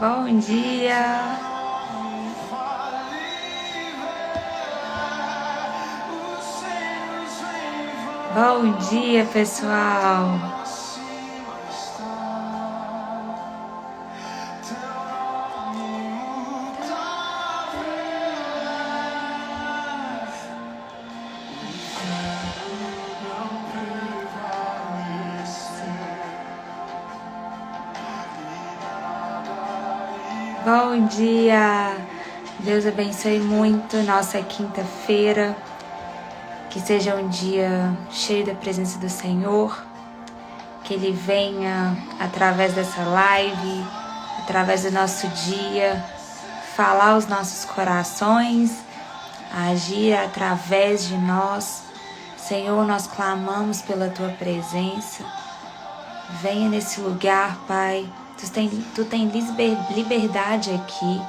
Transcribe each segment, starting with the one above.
Bom dia! Bom dia, pessoal! Bom dia! Deus abençoe muito nossa quinta-feira. Que seja um dia cheio da presença do Senhor. Que Ele venha através dessa live, através do nosso dia, falar aos nossos corações, agir através de nós. Senhor, nós clamamos pela Tua presença. Venha nesse lugar, Pai. Tu tem liberdade aqui.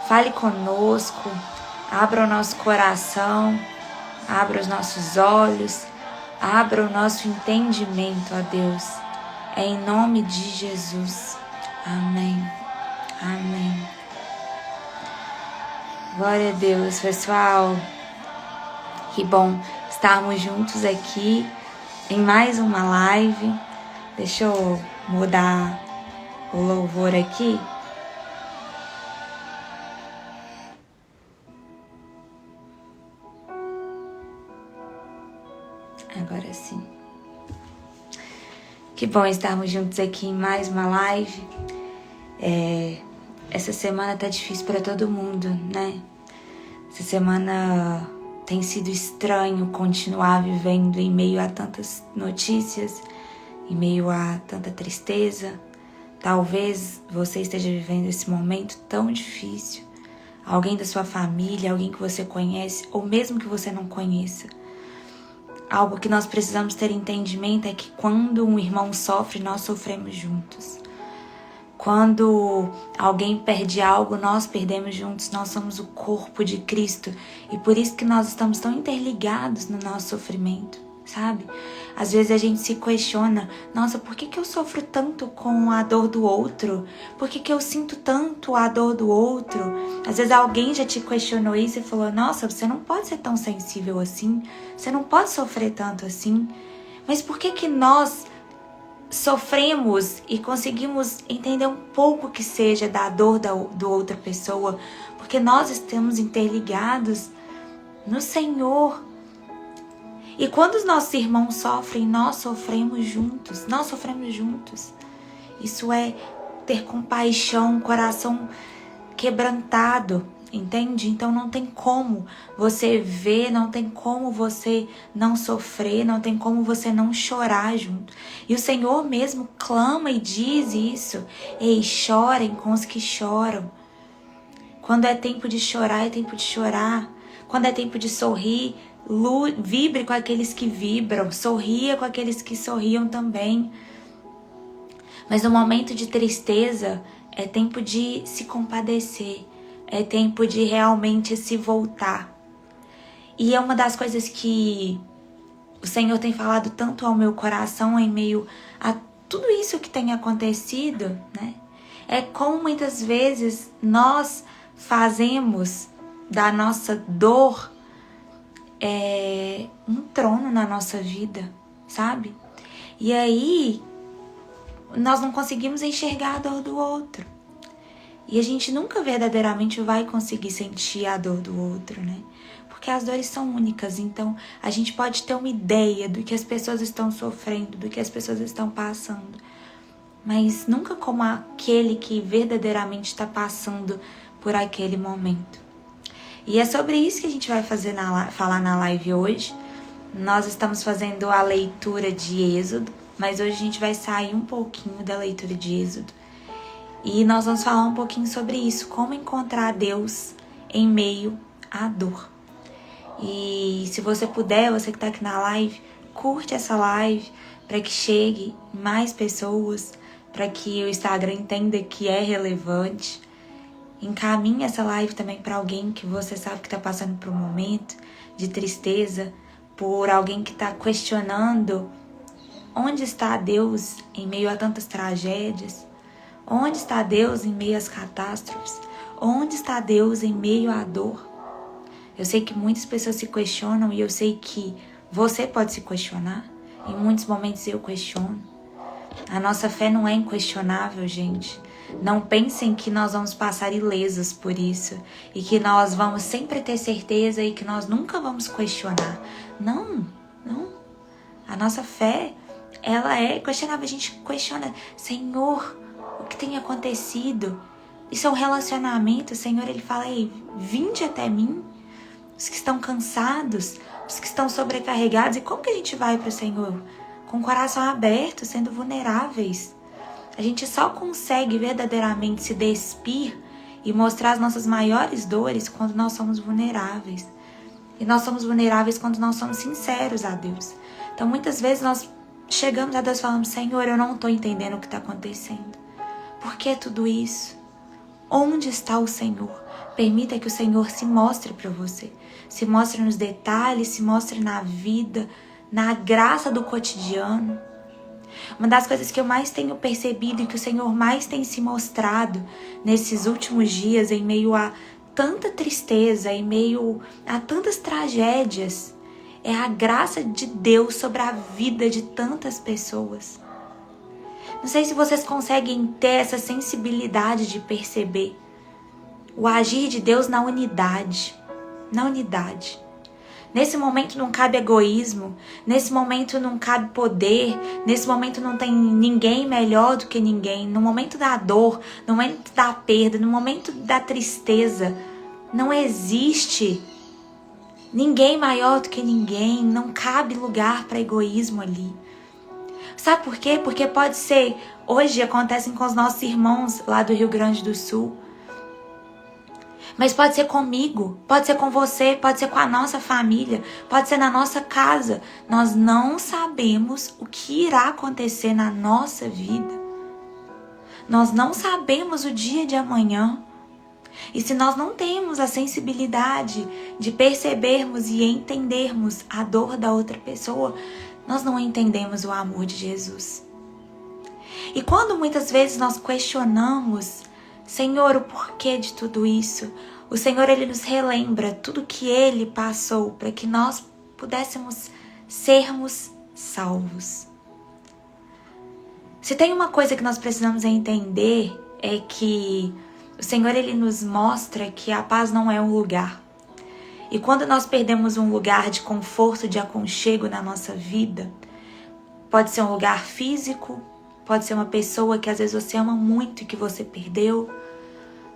Fale conosco. Abra o nosso coração. Abra os nossos olhos. Abra o nosso entendimento, ó Deus. É em nome de Jesus. Amém. Amém. Glória a Deus, pessoal. Que bom estarmos juntos aqui em mais uma live. Deixa eu mudar o louvor aqui. Agora sim. Que bom estarmos juntos aqui em mais uma live. Essa semana tá difícil para todo mundo, né? Essa semana tem sido estranho continuar vivendo em meio a tantas notícias, em meio a tanta tristeza. Talvez você esteja vivendo esse momento tão difícil. Alguém da sua família, alguém que você conhece, ou mesmo que você não conheça. Algo que nós precisamos ter entendimento é que quando um irmão sofre, nós sofremos juntos. Quando alguém perde algo, nós perdemos juntos. Nós somos o corpo de Cristo. E por isso que nós estamos tão interligados no nosso sofrimento, sabe? Às vezes a gente se questiona, nossa, por que eu sofro tanto com a dor do outro? Por que eu sinto tanto a dor do outro? Às vezes alguém já te questionou isso e falou, nossa, você não pode ser tão sensível assim, você não pode sofrer tanto assim. Mas por que nós sofremos e conseguimos entender um pouco que seja da dor do outra pessoa? Porque nós estamos interligados no Senhor. E quando os nossos irmãos sofrem, nós sofremos juntos. Nós sofremos juntos. Isso é ter compaixão, coração quebrantado, entende? Então não tem como você ver, não tem como você não sofrer, não tem como você não chorar junto. E o Senhor mesmo clama e diz isso. Ei, chorem com os que choram. Quando é tempo de chorar, é tempo de chorar. Quando é tempo de sorrir, vibre com aqueles que vibram, sorria com aqueles que sorriam também. Mas no momento de tristeza, é tempo de se compadecer, é tempo de realmente se voltar. E é uma das coisas que o Senhor tem falado tanto ao meu coração em meio a tudo isso que tem acontecido, né? É como muitas vezes nós fazemos da nossa dor um trono na nossa vida, sabe? E aí nós não conseguimos enxergar a dor do outro. E a gente nunca verdadeiramente vai conseguir sentir a dor do outro, né? Porque as dores são únicas, então a gente pode ter uma ideia do que as pessoas estão sofrendo, do que as pessoas estão passando, mas nunca como aquele que verdadeiramente está passando por aquele momento. E é sobre isso que a gente vai falar na live hoje. Nós estamos fazendo a leitura de Êxodo, mas hoje a gente vai sair um pouquinho da leitura de Êxodo. E nós vamos falar um pouquinho sobre isso, como encontrar Deus em meio à dor. E se você puder, você que está aqui na live, curte essa live para que chegue mais pessoas, para que o Instagram entenda que é relevante. Encaminhe essa live também para alguém que você sabe que está passando por um momento de tristeza, por alguém que está questionando onde está Deus em meio a tantas tragédias, Onde está Deus em meio às catástrofes? Onde está Deus em meio à dor? Eu sei que muitas pessoas se questionam e eu sei que você pode se questionar. Em muitos momentos eu questiono. A nossa fé não é inquestionável, gente. Não pensem que nós vamos passar ilesos por isso e que nós vamos sempre ter certeza e que nós nunca vamos questionar. Não, não. A nossa fé, ela é questionável. A gente questiona, Senhor, o que tem acontecido? Isso é um relacionamento. O Senhor, Ele fala, ei, vinde até mim, os que estão cansados, os que estão sobrecarregados. E como que a gente vai para o Senhor? Com o coração aberto, sendo vulneráveis. A gente só consegue verdadeiramente se despir e mostrar as nossas maiores dores quando nós somos vulneráveis. E nós somos vulneráveis quando nós somos sinceros a Deus. Então, muitas vezes nós chegamos a Deus e falamos, Senhor, eu não estou entendendo o que está acontecendo. Por que tudo isso? Onde está o Senhor? Permita que o Senhor se mostre para você. Se mostre nos detalhes, se mostre na vida, na graça do cotidiano. Uma das coisas que eu mais tenho percebido e que o Senhor mais tem se mostrado nesses últimos dias, em meio a tanta tristeza, em meio a tantas tragédias, é a graça de Deus sobre a vida de tantas pessoas. Não sei se vocês conseguem ter essa sensibilidade de perceber o agir de Deus na unidade. Na unidade. Nesse momento não cabe egoísmo, nesse momento não cabe poder, nesse momento não tem ninguém melhor do que ninguém. No momento da dor, no momento da perda, no momento da tristeza, não existe ninguém maior do que ninguém, não cabe lugar para egoísmo ali. Sabe por quê? Porque pode ser, hoje acontecem com os nossos irmãos lá do Rio Grande do Sul, mas pode ser comigo, pode ser com você, pode ser com a nossa família, pode ser na nossa casa. Nós não sabemos o que irá acontecer na nossa vida. Nós não sabemos o dia de amanhã. E se nós não temos a sensibilidade de percebermos e entendermos a dor da outra pessoa, nós não entendemos o amor de Jesus. E quando muitas vezes nós questionamos, Senhor, o porquê de tudo isso? O Senhor, Ele nos relembra tudo que Ele passou para que nós pudéssemos sermos salvos. Se tem uma coisa que nós precisamos entender é que o Senhor, Ele nos mostra que a paz não é um lugar. E quando nós perdemos um lugar de conforto, de aconchego na nossa vida, pode ser um lugar físico, pode ser uma pessoa que às vezes você ama muito e que você perdeu.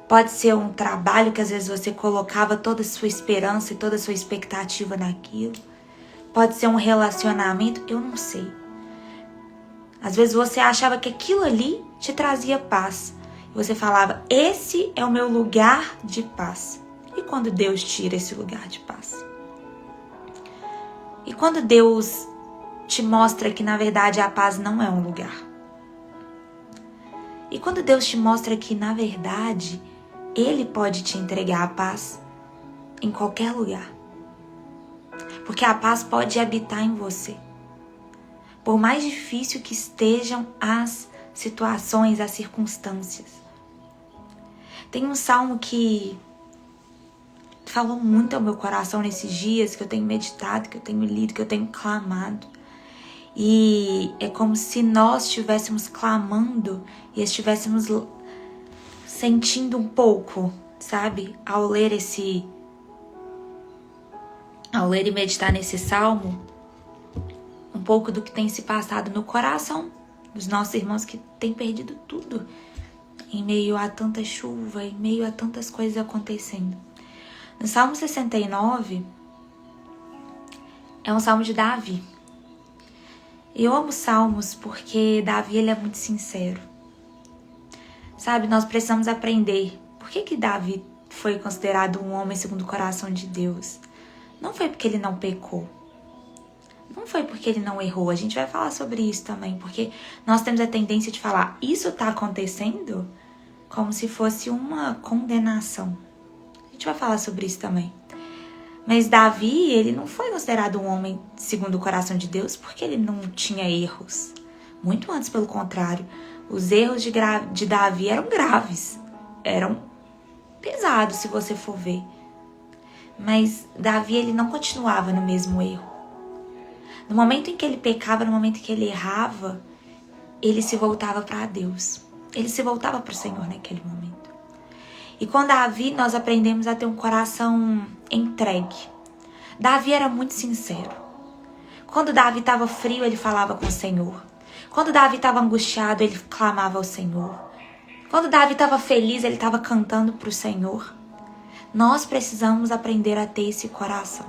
Pode ser um trabalho que às vezes você colocava toda a sua esperança e toda a sua expectativa naquilo. Pode ser um relacionamento, eu não sei. Às vezes você achava que aquilo ali te trazia paz. E você falava, esse é o meu lugar de paz. E quando Deus tira esse lugar de paz? E quando Deus te mostra que na verdade a paz não é um lugar? E quando Deus te mostra que, na verdade, Ele pode te entregar a paz em qualquer lugar. Porque a paz pode habitar em você. Por mais difícil que estejam as situações, as circunstâncias. Tem um salmo que falou muito ao meu coração nesses dias, que eu tenho meditado, que eu tenho lido, que eu tenho clamado. E é como se nós estivéssemos clamando e estivéssemos sentindo um pouco, sabe? Ao ler e meditar nesse salmo, um pouco do que tem se passado no coração dos nossos irmãos que têm perdido tudo em meio a tanta chuva, em meio a tantas coisas acontecendo. No Salmo 69, é um salmo de Davi. Eu amo salmos porque Davi, ele é muito sincero. Sabe, nós precisamos aprender. Por que Davi foi considerado um homem segundo o coração de Deus? Não foi porque ele não pecou. Não foi porque ele não errou. A gente vai falar sobre isso também, porque nós temos a tendência de falar, isso está acontecendo como se fosse uma condenação. A gente vai falar sobre isso também. Mas Davi, ele não foi considerado um homem segundo o coração de Deus porque ele não tinha erros. Muito antes, pelo contrário. Os erros de Davi eram graves, eram pesados se você for ver. Mas Davi, ele não continuava no mesmo erro. No momento em que ele pecava, no momento em que ele errava, ele se voltava para Deus. Ele se voltava para o Senhor naquele momento. E com Davi, nós aprendemos a ter um coração entregue. Davi era muito sincero. Quando Davi estava frio, ele falava com o Senhor. Quando Davi estava angustiado, ele clamava ao Senhor. Quando Davi estava feliz, ele estava cantando para o Senhor. Nós precisamos aprender a ter esse coração.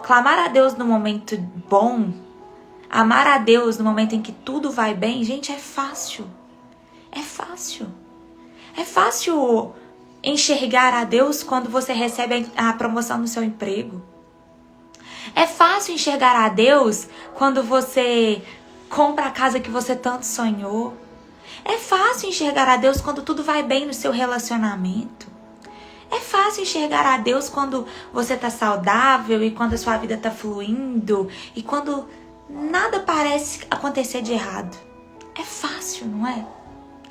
Clamar a Deus no momento bom, amar a Deus no momento em que tudo vai bem, gente, é fácil. É fácil. É fácil enxergar a Deus quando você recebe a promoção no seu emprego. É fácil enxergar a Deus quando você compra a casa que você tanto sonhou. É fácil enxergar a Deus quando tudo vai bem no seu relacionamento. É fácil enxergar a Deus quando você está saudável e quando a sua vida está fluindo e quando nada parece acontecer de errado. É fácil, não é?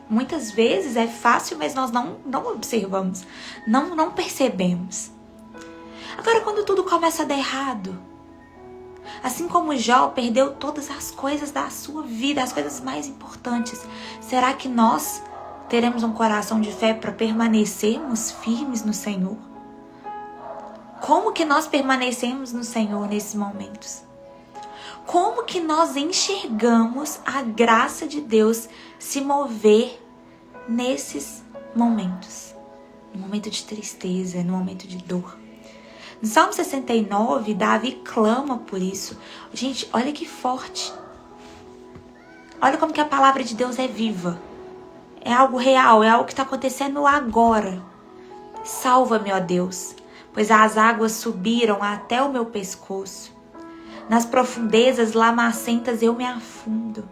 Muitas vezes é fácil, mas nós não observamos, não percebemos. Agora, quando tudo começa a dar errado, assim como Jó perdeu todas as coisas da sua vida, as coisas mais importantes, será que nós teremos um coração de fé para permanecermos firmes no Senhor? Como que nós permanecemos no Senhor nesses momentos? Como que nós enxergamos a graça de Deus se mover nesses momentos? No momento de tristeza, no momento de dor. No Salmo 69, Davi clama por isso. Gente, olha que forte. Olha como que a palavra de Deus é viva. É algo real, é algo que está acontecendo agora. Salva-me, ó Deus, pois as águas subiram até o meu pescoço. Nas profundezas lamacentas eu me afundo.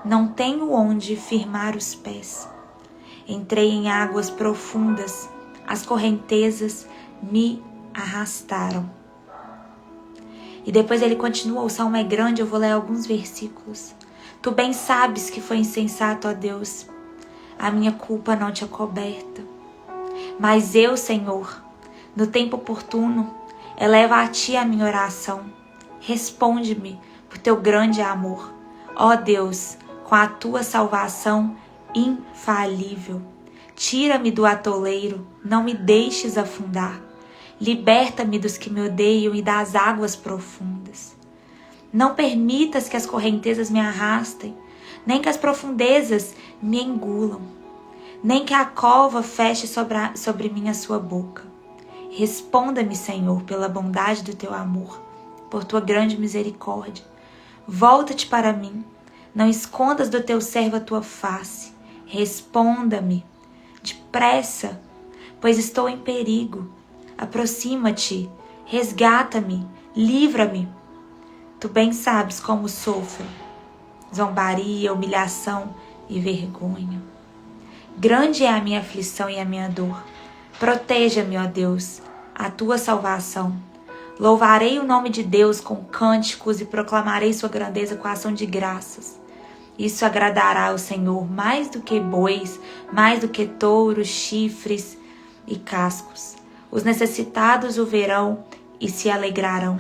Não tenho onde firmar os pés. Entrei em águas profundas, as correntezas me arrastaram. E depois ele continua, o salmo é grande, eu vou ler alguns versículos. Tu bem sabes que foi insensato, ó Deus, a minha culpa não te acoberta. Mas eu, Senhor, no tempo oportuno, elevo a ti a minha oração. Responde-me por teu grande amor. Ó Deus, com a tua salvação infalível. Tira-me do atoleiro, não me deixes afundar. Liberta-me dos que me odeiam e das águas profundas. Não permitas que as correntezas me arrastem, nem que as profundezas me engulam, nem que a cova feche sobre mim a sua boca. Responda-me, Senhor, pela bondade do teu amor, por tua grande misericórdia. Volta-te para mim, não escondas do teu servo a tua face. Responda-me depressa, pois estou em perigo. Aproxima-te, resgata-me, livra-me. Tu bem sabes como sofro, zombaria, humilhação e vergonha. Grande é a minha aflição e a minha dor. Proteja-me, ó Deus, a tua salvação. Louvarei o nome de Deus com cânticos e proclamarei sua grandeza com ação de graças. Isso agradará ao Senhor mais do que bois, mais do que touros, chifres e cascos. Os necessitados o verão e se alegrarão.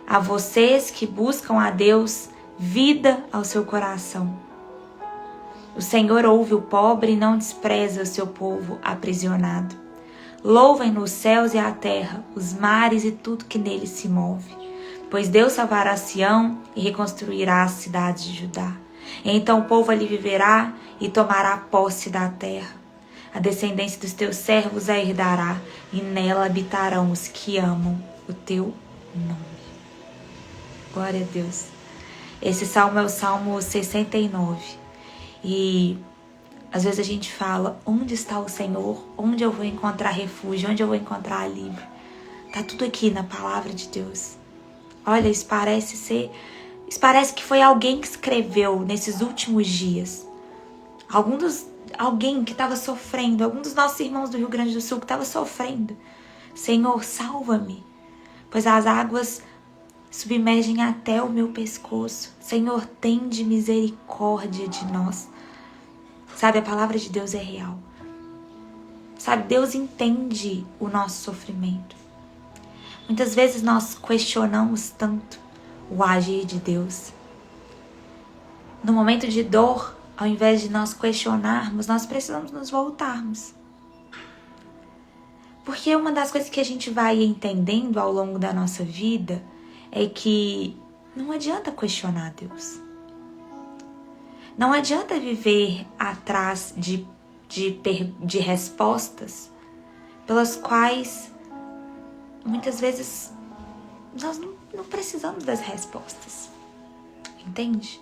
A vocês que buscam a Deus, vida ao seu coração. O Senhor ouve o pobre e não despreza o seu povo aprisionado. Louvem-no os céus e a terra, os mares e tudo que neles se move. Pois Deus salvará Sião e reconstruirá as cidades de Judá. Então o povo ali viverá e tomará posse da terra. A descendência dos teus servos a herdará, e nela habitarão os que amam o teu nome. Glória a Deus. Esse salmo é o Salmo 69. E às vezes a gente fala, onde está o Senhor? Onde eu vou encontrar refúgio? Onde eu vou encontrar alívio? Tá tudo aqui na palavra de Deus. Olha, isso parece que foi alguém que escreveu nesses últimos dias. Alguém que estava sofrendo, algum dos nossos irmãos do Rio Grande do Sul que estava sofrendo. Senhor, salva-me, pois as águas submergem até o meu pescoço. Senhor, tende misericórdia de nós. Sabe, a palavra de Deus é real. Sabe, Deus entende o nosso sofrimento. Muitas vezes nós questionamos tanto o agir de Deus. No momento de dor, ao invés de nós questionarmos, nós precisamos nos voltarmos. Porque uma das coisas que a gente vai entendendo ao longo da nossa vida é que não adianta questionar Deus. Não adianta viver atrás de respostas pelas quais muitas vezes nós não precisamos das respostas. Entende?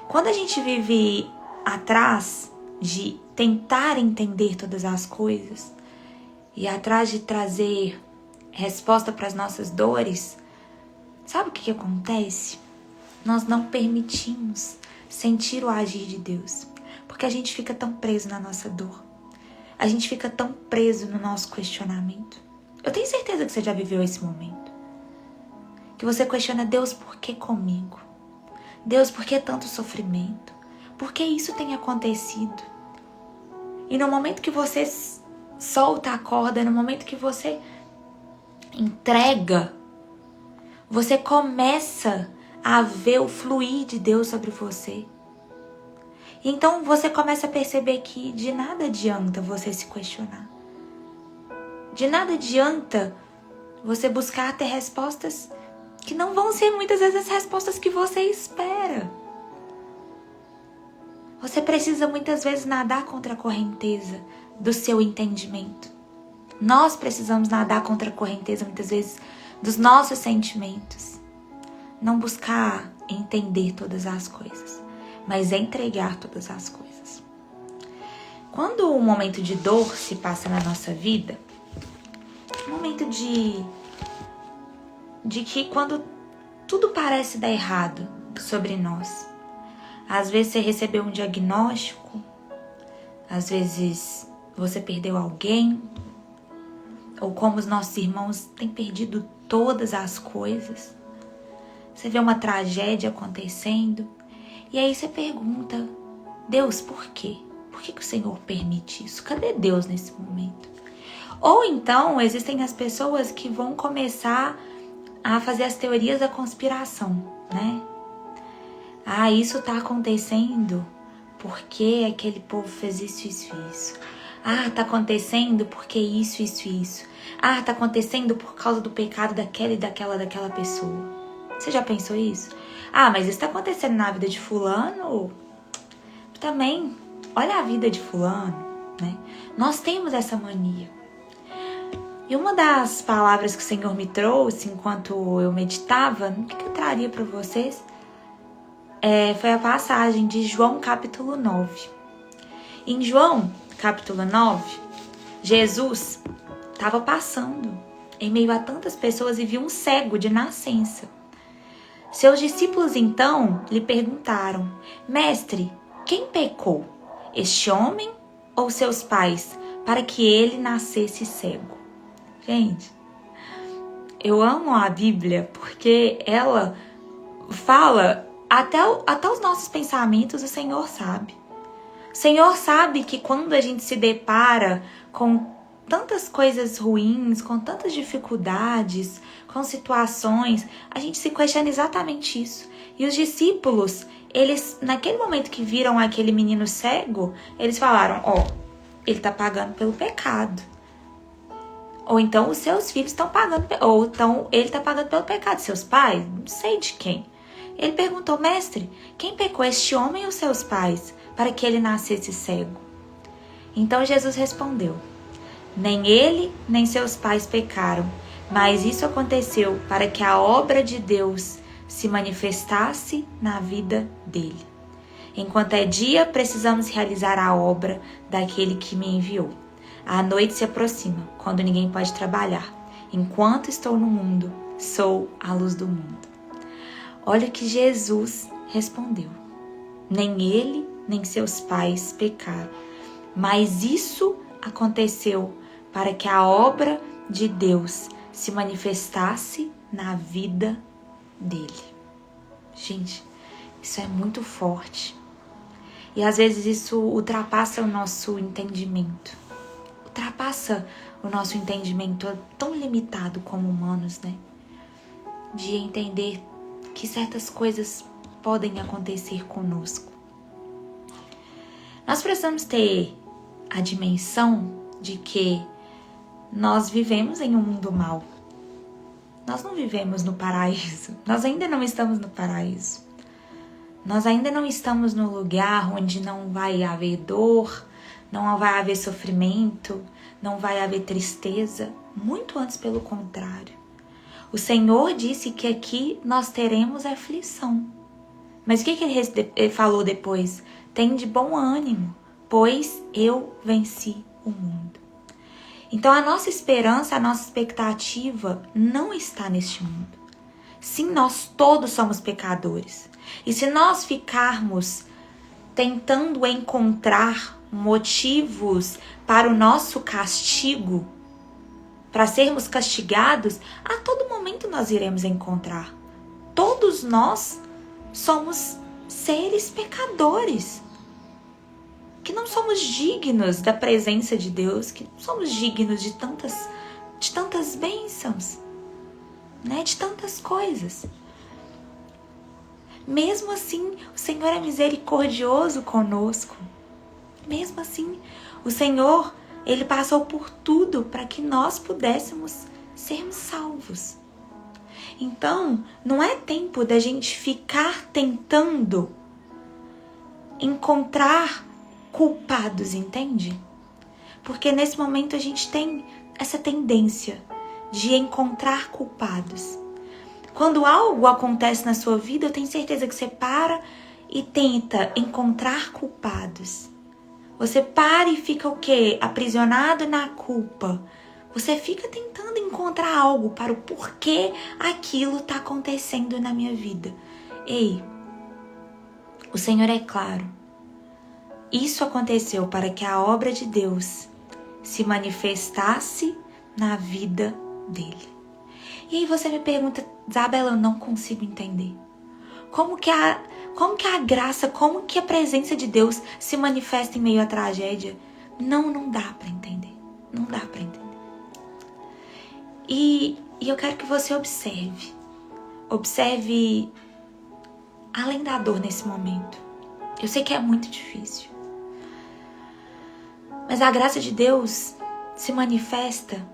Quando a gente vive atrás de tentar entender todas as coisas e atrás de trazer resposta para as nossas dores, sabe o que acontece? Nós não permitimos sentir o agir de Deus, porque a gente fica tão preso na nossa dor. A gente fica tão preso no nosso questionamento. Eu tenho certeza que você já viveu esse momento. Que você questiona: Deus, por que comigo? Deus, por que tanto sofrimento? Por que isso tem acontecido? E no momento que você solta a corda, no momento que você entrega, você começa a ver o fluir de Deus sobre você. Então você começa a perceber que de nada adianta você se questionar. De nada adianta você buscar ter respostas que não vão ser muitas vezes as respostas que você espera. Você precisa muitas vezes nadar contra a correnteza do seu entendimento. Nós precisamos nadar contra a correnteza muitas vezes dos nossos sentimentos. Não buscar entender todas as coisas, mas entregar todas as coisas. Quando um momento de dor se passa na nossa vida, um momento de que quando tudo parece dar errado sobre nós. Às vezes você recebeu um diagnóstico, às vezes você perdeu alguém, ou como os nossos irmãos têm perdido todas as coisas. Você vê uma tragédia acontecendo, e aí você pergunta: Deus, por quê? Por que o Senhor permite isso? Cadê Deus nesse momento? Ou então existem as pessoas que vão começar a fazer as teorias da conspiração, né? Ah, isso tá acontecendo porque aquele povo fez isso, isso, isso. Ah, tá acontecendo porque isso, isso, isso. Ah, tá acontecendo por causa do pecado daquela e daquela pessoa. Você já pensou isso? Ah, mas isso tá acontecendo na vida de fulano? Também, olha a vida de fulano, né? Nós temos essa mania. E uma das palavras que o Senhor me trouxe enquanto eu meditava, o que eu traria para vocês? Foi a passagem de João capítulo 9. Em João capítulo 9, Jesus estava passando em meio a tantas pessoas e viu um cego de nascença. Seus discípulos então lhe perguntaram: Mestre, quem pecou, este homem ou seus pais, para que ele nascesse cego? Gente, eu amo a Bíblia porque ela fala até os nossos pensamentos, o Senhor sabe. O Senhor sabe que quando a gente se depara com tantas coisas ruins, com tantas dificuldades, com situações, a gente se questiona exatamente isso. E os discípulos, eles, naquele momento que viram aquele menino cego, eles falaram: ele está pagando pelo pecado. Ou então os seus filhos estão pagando, ou então ele está pagando pelo pecado. Seus pais? Não sei de quem. Ele perguntou: Mestre, quem pecou, este homem ou seus pais, para que ele nascesse cego? Então Jesus respondeu: Nem ele, nem seus pais pecaram, mas isso aconteceu para que a obra de Deus se manifestasse na vida dele. Enquanto é dia, precisamos realizar a obra daquele que me enviou. A noite se aproxima, quando ninguém pode trabalhar. Enquanto estou no mundo, sou a luz do mundo. Olha o que Jesus respondeu: Nem ele, nem seus pais pecaram, mas isso aconteceu para que a obra de Deus se manifestasse na vida dele. Gente, isso é muito forte. E às vezes isso ultrapassa o nosso entendimento. Ultrapassa o nosso entendimento tão limitado como humanos, né? De entender que certas coisas podem acontecer conosco. Nós precisamos ter a dimensão de que nós vivemos em um mundo mau. Nós não vivemos no paraíso. Nós ainda não estamos no paraíso. Nós ainda não estamos no lugar onde não vai haver dor, não vai haver sofrimento, não vai haver tristeza. Muito antes, pelo contrário. O Senhor disse que aqui nós teremos aflição. Mas o que ele falou depois? Tem de bom ânimo, pois eu venci o mundo. Então a nossa esperança, a nossa expectativa não está neste mundo. Sim, nós todos somos pecadores. E se nós ficarmos tentando encontrar motivos para o nosso castigo, para sermos castigados, a todo momento nós iremos encontrar. Todos nós somos seres pecadores, que não somos dignos da presença de Deus, que não somos dignos de tantas bênçãos, né? De tantas coisas. Mesmo assim, o Senhor é misericordioso conosco. Mesmo assim, o Senhor, Ele passou por tudo para que nós pudéssemos sermos salvos. Então, não é tempo da gente ficar tentando encontrar culpados, entende? Porque nesse momento a gente tem essa tendência de encontrar culpados. Quando algo acontece na sua vida, eu tenho certeza que você para e tenta encontrar culpados. Você para e fica o quê? Aprisionado na culpa. Você fica tentando encontrar algo para o porquê aquilo está acontecendo na minha vida. Ei, o Senhor é claro. Isso aconteceu para que a obra de Deus se manifestasse na vida dele. E aí você me pergunta, Isabela, eu não consigo entender. Como que a graça, como que a presença de Deus se manifesta em meio à tragédia? Não dá para entender. Não dá para entender. E eu quero que você observe. Observe além da dor nesse momento. Eu sei que é muito difícil. Mas a graça de Deus se manifesta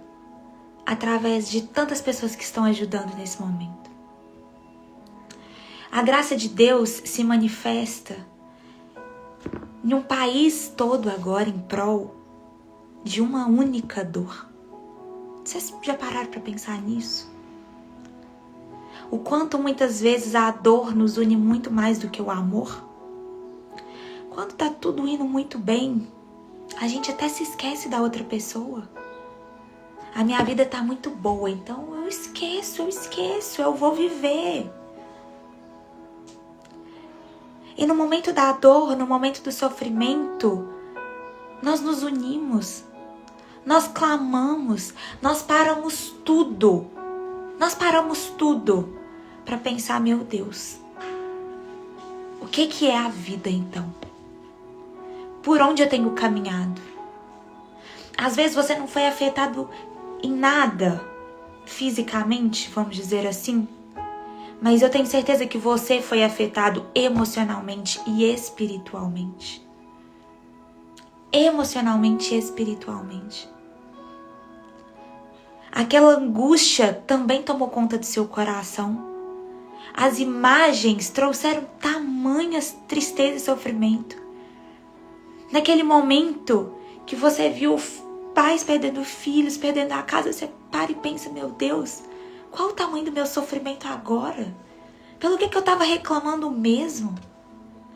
através de tantas pessoas que estão ajudando nesse momento. A graça de Deus se manifesta em um país todo agora em prol de uma única dor. Vocês já pararam para pensar nisso? O quanto muitas vezes a dor nos une muito mais do que o amor? Quando tá tudo indo muito bem, a gente até se esquece da outra pessoa. A minha vida tá muito boa, então eu esqueço, eu vou viver. E no momento da dor, no momento do sofrimento, nós nos unimos, nós clamamos, nós paramos tudo para pensar, meu Deus, o que é a vida então? Por onde eu tenho caminhado? Às vezes você não foi afetado em nada fisicamente, vamos dizer assim, mas eu tenho certeza que você foi afetado emocionalmente e espiritualmente. Emocionalmente e espiritualmente. Aquela angústia também tomou conta do seu coração. As imagens trouxeram tamanhas tristeza e sofrimento. Naquele momento que você viu pais perdendo filhos, perdendo a casa, você para e pensa, meu Deus, qual o tamanho do meu sofrimento agora? Pelo que eu estava reclamando mesmo?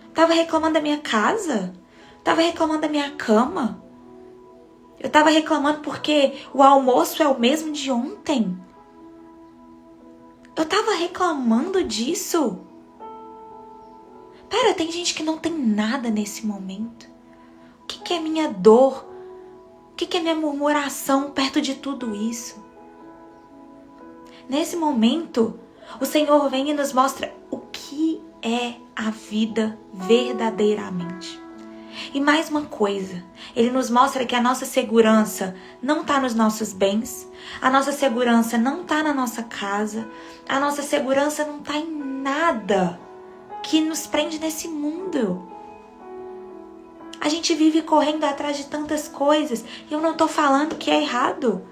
Estava reclamando da minha casa? Estava reclamando da minha cama? Eu estava reclamando porque o almoço é o mesmo de ontem? Eu estava reclamando disso? Pera, tem gente que não tem nada nesse momento. O que é minha dor? O que é minha murmuração perto de tudo isso? Nesse momento, O Senhor vem e nos mostra o que é a vida verdadeiramente. E mais uma coisa, Ele nos mostra que a nossa segurança não está nos nossos bens, a nossa segurança não está na nossa casa, a nossa segurança não está em nada que nos prende nesse mundo. A gente vive correndo atrás de tantas coisas e eu não estou falando que é errado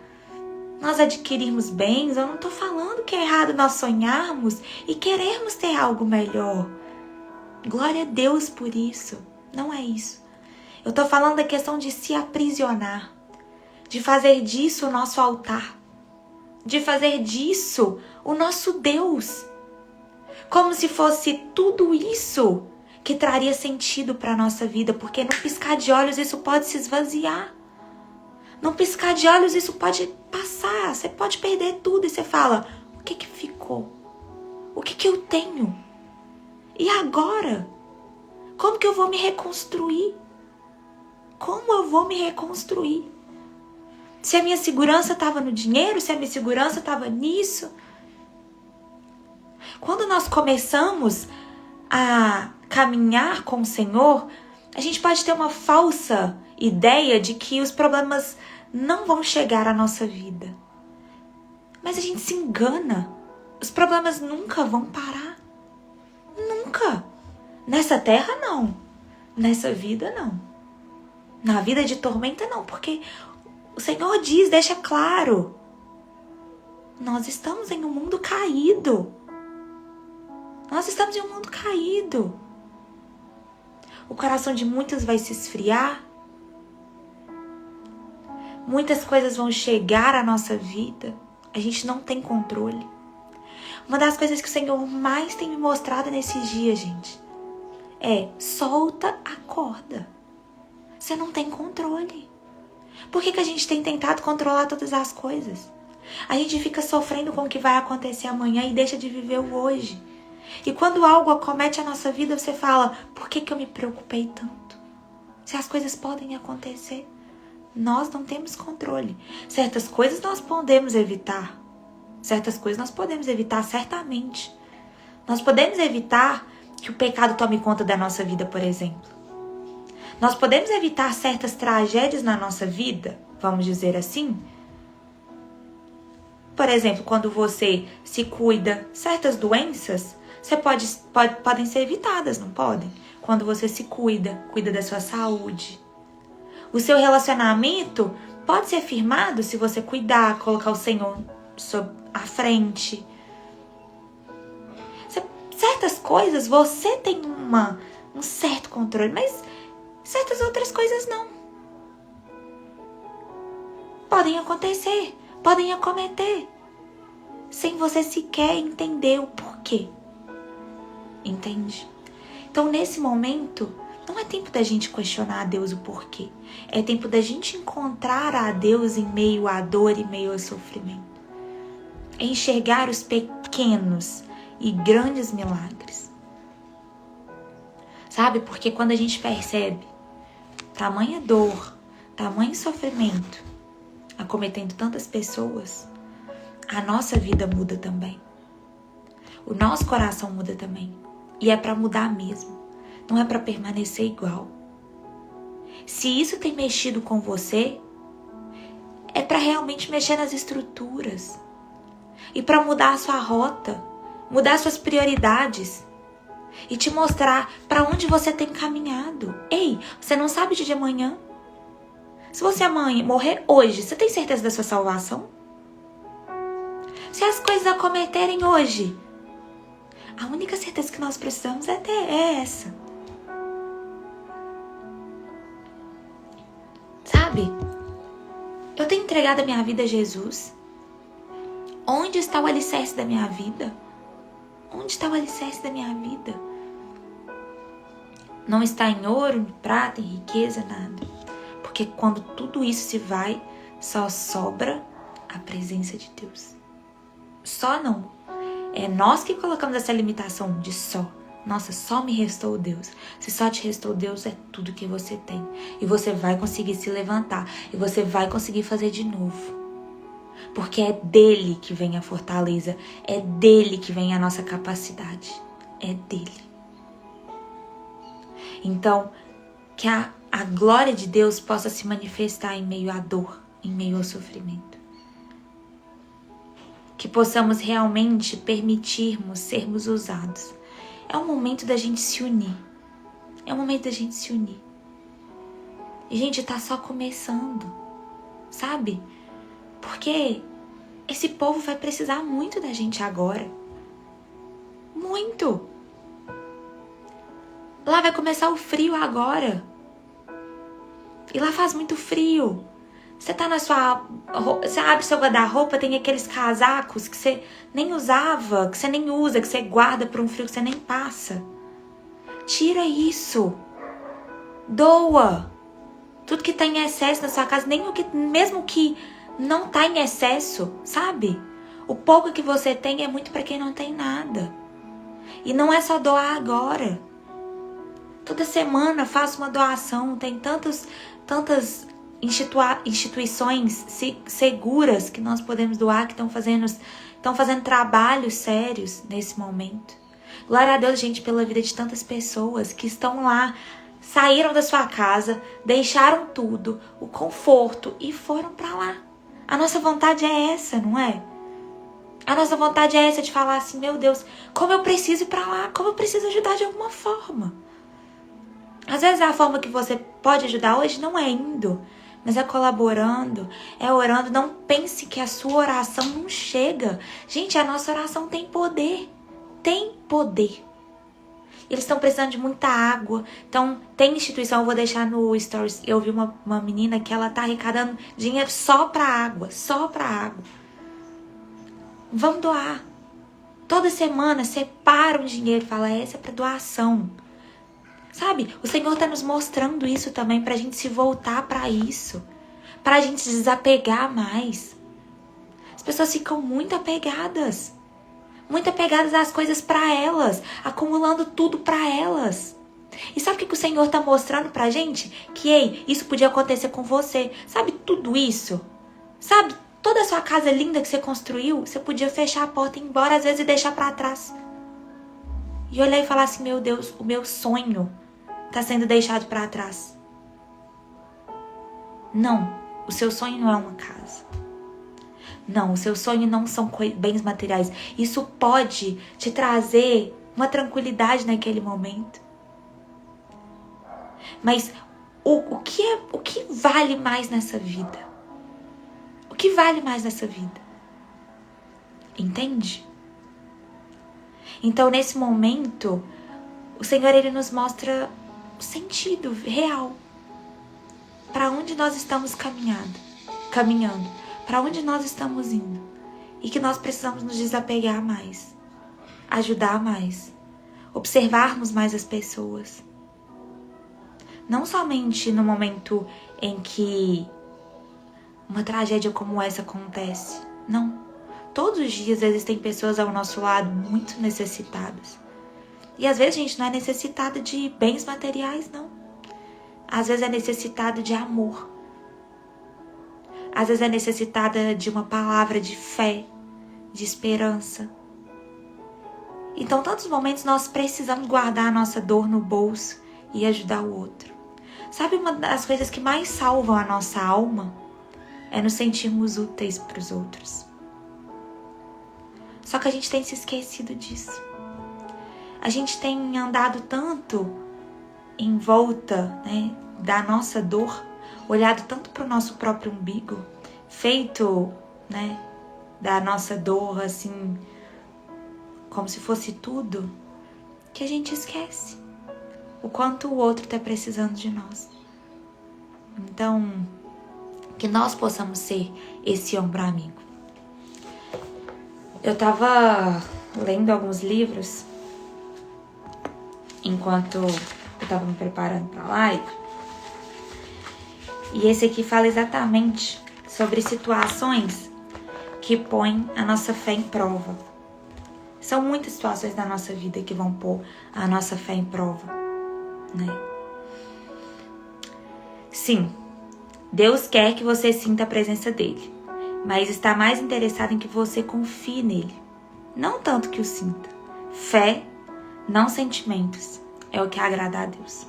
nós adquirirmos bens, eu não estou falando que é errado nós sonharmos e querermos ter algo melhor. Glória a Deus por isso, não é isso. Eu estou falando da questão de se aprisionar, de fazer disso o nosso altar, de fazer disso o nosso Deus, como se fosse tudo isso que traria sentido para a nossa vida, porque no piscar de olhos isso pode se esvaziar. No piscar de olhos isso pode passar, você pode perder tudo e você fala, o que ficou? O que eu tenho? E agora? Como que eu vou me reconstruir? Como eu vou me reconstruir? Se a minha segurança estava no dinheiro, se a minha segurança estava nisso. Quando nós começamos a caminhar com o Senhor, a gente pode ter uma falsa ideia de que os problemas não vão chegar à nossa vida. Mas a gente se engana. Os problemas nunca vão parar. Nunca. Nessa terra, não. Nessa vida, não. Na vida de tormenta, não. Porque o Senhor diz, deixa claro. Nós estamos em um mundo caído. Nós estamos em um mundo caído. O coração de muitos vai se esfriar. Muitas coisas vão chegar à nossa vida. A gente não tem controle. Uma das coisas que o Senhor mais tem me mostrado nesses dias, gente, é solta a corda. Você não tem controle. Por que a gente tem tentado controlar todas as coisas? A gente fica sofrendo com o que vai acontecer amanhã e deixa de viver o hoje. E quando algo acomete a nossa vida, você fala, por que eu me preocupei tanto? Se as coisas podem acontecer, nós não temos controle. Certas coisas nós podemos evitar. Certas coisas nós podemos evitar, certamente. Nós podemos evitar que o pecado tome conta da nossa vida, por exemplo. Nós podemos evitar certas tragédias na nossa vida, vamos dizer assim. Por exemplo, quando você se cuida, certas doenças podem ser evitadas, não podem? Quando você se cuida da sua saúde. O seu relacionamento pode ser firmado se você cuidar, colocar o Senhor à frente. Certas coisas você tem um certo controle, mas certas outras coisas não. Podem acontecer, podem acometer, sem você sequer entender o porquê. Entende? Então, nesse momento, não é tempo da gente questionar a Deus o porquê. É tempo da gente encontrar a Deus em meio à dor e meio ao sofrimento. É enxergar os pequenos e grandes milagres. Sabe? Porque quando a gente percebe tamanha dor, tamanho sofrimento acometendo tantas pessoas, a nossa vida muda também. O nosso coração muda também. E é para mudar mesmo. Não é para permanecer igual. Se isso tem mexido com você, é para realmente mexer nas estruturas. E para mudar a sua rota, mudar suas prioridades. E te mostrar para onde você tem caminhado. Ei, você não sabe o dia de amanhã? Se você amanhã morrer hoje, você tem certeza da sua salvação? Se as coisas acometerem hoje, a única certeza que nós precisamos é essa. Sabe? Eu tenho entregado a minha vida a Jesus. Onde está o alicerce da minha vida? Onde está o alicerce da minha vida? Não está em ouro, em prata, em riqueza, nada. Porque quando tudo isso se vai, só sobra a presença de Deus. Só não. É nós que colocamos essa limitação de só. Nossa, só me restou Deus. Se só te restou Deus, é tudo que você tem. E você vai conseguir se levantar. E você vai conseguir fazer de novo. Porque é dele que vem a fortaleza, é dele que vem a nossa capacidade, é dele. Então, que a glória de Deus possa se manifestar em meio à dor, em meio ao sofrimento. Que possamos realmente permitirmos sermos usados. É o momento da gente se unir. É o momento da gente se unir. E, gente, tá só começando, sabe? Porque esse povo vai precisar muito da gente agora. Muito! Lá vai começar o frio agora. E lá faz muito frio. Você tá na sua... Você abre seu guarda-roupa, tem aqueles casacos que você nem usava, que você nem usa, que você guarda por um frio que você nem passa. Tira isso. Doa. Tudo que tá em excesso na sua casa, nem o que, mesmo que não tá em excesso, sabe? O pouco que você tem é muito para quem não tem nada. E não é só doar agora. Toda semana faço uma doação. Tem tantas instituições seguras que nós podemos doar, que estão fazendo trabalhos sérios nesse momento. Glória a Deus, gente, pela vida de tantas pessoas que estão lá, saíram da sua casa, deixaram tudo, o conforto e foram para lá. A nossa vontade é essa, não é? A nossa vontade é essa, de falar assim, meu Deus, como eu preciso ir para lá, como eu preciso ajudar de alguma forma. Às vezes a forma que você pode ajudar hoje não é indo, mas é colaborando, é orando. Não pense que a sua oração não chega. Gente, a nossa oração tem poder. Tem poder. Eles estão precisando de muita água. Então, tem instituição, eu vou deixar no stories. Eu vi uma menina que ela tá arrecadando dinheiro só pra água. Só pra água. Vamos doar. Toda semana, separa um dinheiro e fala, essa é pra doação. Sabe? O Senhor tá nos mostrando isso também, pra gente se voltar pra isso. Pra gente se desapegar mais. As pessoas ficam muito apegadas. Muito apegadas às coisas pra elas, acumulando tudo pra elas. E sabe o que o Senhor tá mostrando pra gente? Que, ei, isso podia acontecer com você. Sabe tudo isso? Sabe, toda a sua casa linda que você construiu, você podia fechar a porta e ir embora, às vezes, e deixar pra trás. E olhar e falar assim, meu Deus, o meu sonho tá sendo deixado pra trás. Não, o seu sonho não é uma casa. Não, o seu sonho não são bens materiais. Isso pode te trazer uma tranquilidade naquele momento. Mas o que vale mais nessa vida? O que vale mais nessa vida? Entende? Então, nesse momento, o Senhor, Ele nos mostra o sentido real. Para onde nós estamos caminhando. Para onde nós estamos indo. E que nós precisamos nos desapegar mais. Ajudar mais. Observarmos mais as pessoas. Não somente no momento em que uma tragédia como essa acontece. Não. Todos os dias existem pessoas ao nosso lado muito necessitadas. E às vezes a gente não é necessitada de bens materiais, não. Às vezes é necessitada de amor. Às vezes é necessitada de uma palavra de fé, de esperança. Então, tantos momentos nós precisamos guardar a nossa dor no bolso e ajudar o outro. Sabe, uma das coisas que mais salvam a nossa alma é nos sentirmos úteis para os outros. Só que a gente tem se esquecido disso. A gente tem andado tanto em volta, né, da nossa dor, olhado tanto para o nosso próprio umbigo, feito, né, da nossa dor, assim, como se fosse tudo, que a gente esquece o quanto o outro está precisando de nós. Então, que nós possamos ser esse ombro amigo. Eu estava lendo alguns livros enquanto eu estava me preparando para a live. E esse aqui fala exatamente sobre situações que põem a nossa fé em prova. São muitas situações da nossa vida que vão pôr a nossa fé em prova, né? Sim, Deus quer que você sinta a presença dele. mas está mais interessado em que você confie nele, não tanto que o sinta. Fé, não sentimentos, é o que agrada a Deus.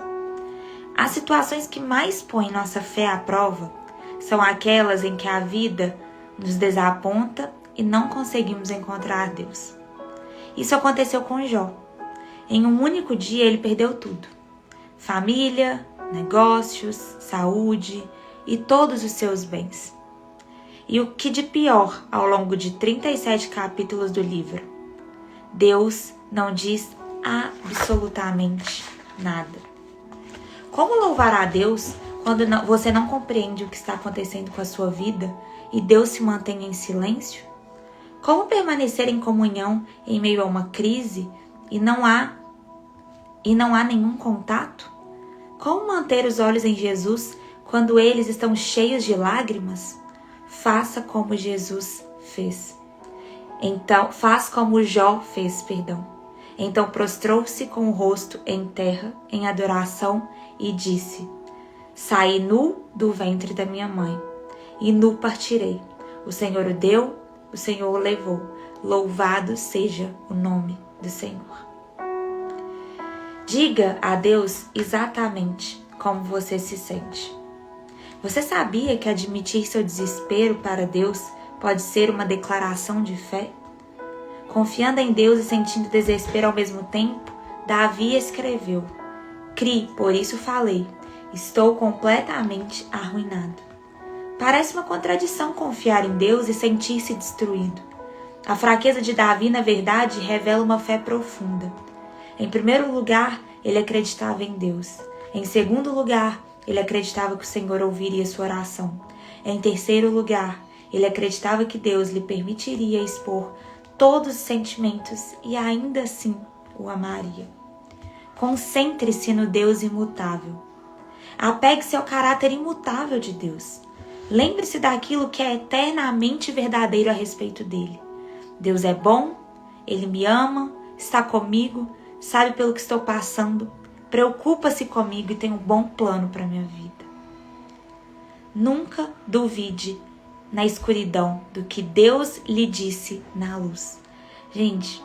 As situações que mais põem nossa fé à prova são aquelas em que a vida nos desaponta e não conseguimos encontrar Deus. Isso aconteceu com Jó. Em um único dia ele perdeu tudo: família, negócios, saúde e todos os seus bens. E o que de pior ao longo de 37 capítulos do livro? Deus não diz absolutamente nada. Como louvar a Deus quando você não compreende o que está acontecendo com a sua vida e Deus se mantém em silêncio? Como permanecer em comunhão em meio a uma crise e não há nenhum contato? Como manter os olhos em Jesus quando eles estão cheios de lágrimas? Faça como Jesus fez. Faz como Jó fez, Então prostrou-se com o rosto em terra, em adoração, e disse: Saí nu do ventre da minha mãe, e nu partirei. O Senhor o deu, o Senhor o levou. Louvado seja o nome do Senhor. Diga a Deus exatamente como você se sente. Você sabia que admitir seu desespero para Deus pode ser uma declaração de fé? Confiando em Deus e sentindo desespero ao mesmo tempo, Davi escreveu: Cri, por isso falei, estou completamente arruinado. Parece uma contradição confiar em Deus e sentir-se destruído. A fraqueza de Davi, na verdade, revela uma fé profunda. Em primeiro lugar, ele acreditava em Deus. Em segundo lugar, ele acreditava que o Senhor ouviria sua oração. Em terceiro lugar, ele acreditava que Deus lhe permitiria expor todos os sentimentos e ainda assim o amaria. Concentre-se no Deus imutável. Apegue-se ao caráter imutável de Deus. Lembre-se daquilo que é eternamente verdadeiro a respeito dele. Deus é bom, ele me ama, está comigo, sabe pelo que estou passando, preocupa-se comigo e tem um bom plano para minha vida. Nunca duvide na escuridão do que Deus lhe disse na luz. Gente,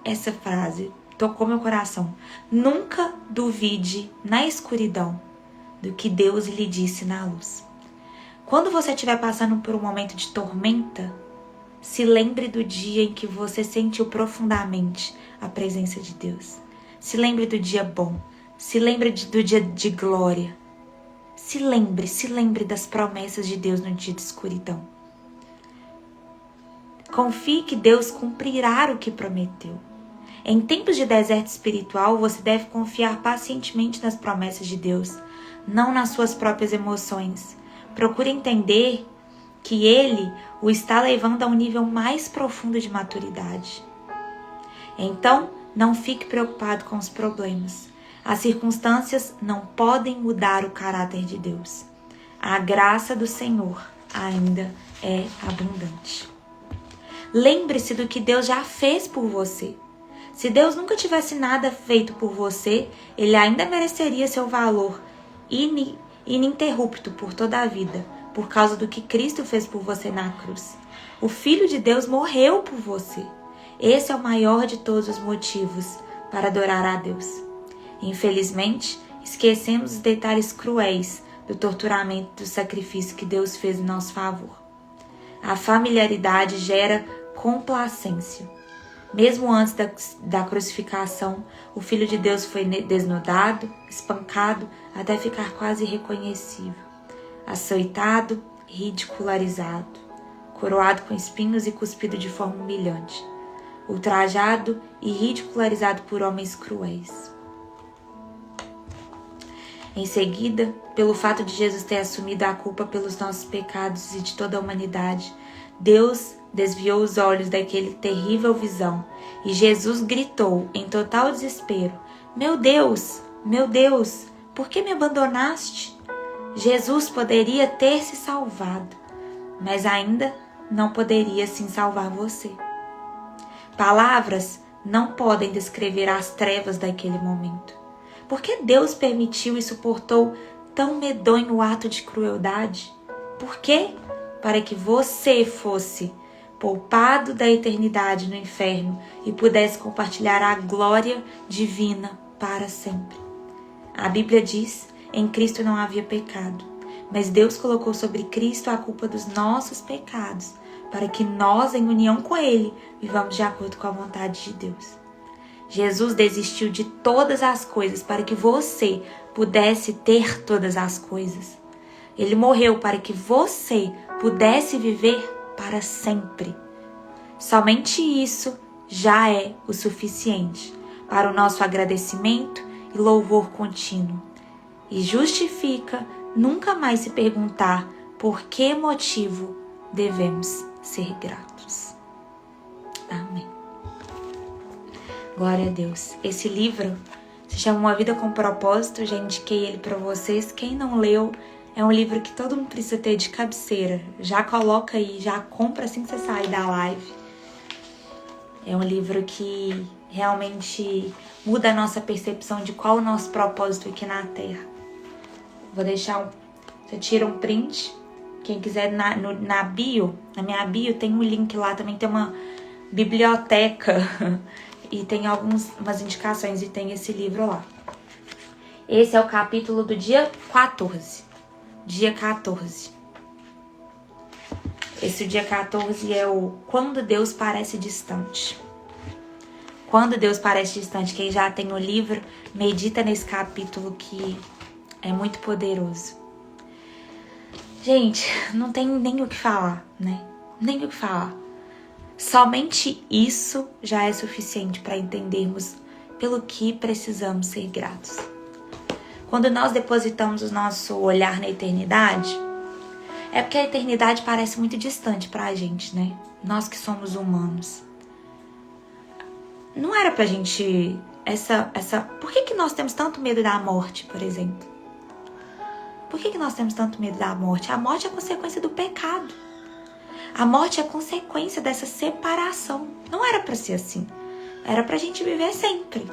essa frase tocou meu coração. Nunca duvide na escuridão do que Deus lhe disse na luz. Quando você estiver passando por um momento de tormenta, se lembre do dia em que você sentiu profundamente a presença de Deus. Se lembre do dia bom. Se lembre do dia de glória. Se lembre das promessas de Deus no dia de escuridão. Confie que Deus cumprirá o que prometeu. Em tempos de deserto espiritual, você deve confiar pacientemente nas promessas de Deus, não nas suas próprias emoções. Procure entender que Ele o está levando a um nível mais profundo de maturidade. Então, não fique preocupado com os problemas. As circunstâncias não podem mudar o caráter de Deus. A graça do Senhor ainda é abundante. Lembre-se do que Deus já fez por você. Se Deus nunca tivesse nada feito por você, Ele ainda mereceria seu valor ininterrupto por toda a vida, por causa do que Cristo fez por você na cruz. O Filho de Deus morreu por você. Esse é o maior de todos os motivos para adorar a Deus. Infelizmente, esquecemos os detalhes cruéis do torturamento e do sacrifício que Deus fez em nosso favor. A familiaridade gera complacência. Mesmo antes da crucificação, o Filho de Deus foi desnudado, espancado, até ficar quase irreconhecível, açoitado, ridicularizado, coroado com espinhos e cuspido de forma humilhante, ultrajado e ridicularizado por homens cruéis. Em seguida, pelo fato de Jesus ter assumido a culpa pelos nossos pecados e de toda a humanidade, Deus desviou os olhos daquele terrível visão e Jesus gritou em total desespero: Meu Deus, por que me abandonaste? Jesus poderia ter se salvado, mas ainda não poderia assim salvar você. Palavras não podem descrever as trevas daquele momento. Por que Deus permitiu e suportou tão medonho ato de crueldade? Por quê? para que você fosse poupado da eternidade no inferno e pudesse compartilhar a glória divina para sempre. A Bíblia diz: em Cristo não havia pecado, mas Deus colocou sobre Cristo a culpa dos nossos pecados, para que nós, em união com Ele, vivamos de acordo com a vontade de Deus. Jesus desistiu de todas as coisas para que você pudesse ter todas as coisas. Ele morreu para que você pudesse viver para sempre. Somente isso já é o suficiente para o nosso agradecimento e louvor contínuo. E justifica nunca mais se perguntar por que motivo devemos ser gratos. Amém. Glória a Deus. Esse livro se chama Uma Vida com Propósito. Já indiquei ele para vocês. Quem não leu, é um livro que todo mundo precisa ter de cabeceira. Já coloca aí, já compra assim que você sair da live. É um livro que realmente muda a nossa percepção de qual é o nosso propósito aqui na Terra. Vou deixar você tira um print. Quem quiser na bio, na minha bio tem um link lá, também tem uma biblioteca e tem umas indicações e tem esse livro lá. Esse é o capítulo do dia 14. Dia 14. Esse dia 14 é o Quando Deus Parece Distante. Quando Deus Parece Distante. Quem já tem o livro, medita nesse capítulo que é muito poderoso. Gente, não tem nem o que falar, né? Nem o que falar. Somente isso já é suficiente para entendermos pelo que precisamos ser gratos. Quando nós depositamos o nosso olhar na eternidade, é porque a eternidade parece muito distante pra gente, né? Nós que somos humanos. Não era pra gente... Por que nós temos tanto medo da morte, por exemplo? Por que nós temos tanto medo da morte? A morte é consequência do pecado. A morte é consequência dessa separação. Não era pra ser assim. Era pra gente viver sempre.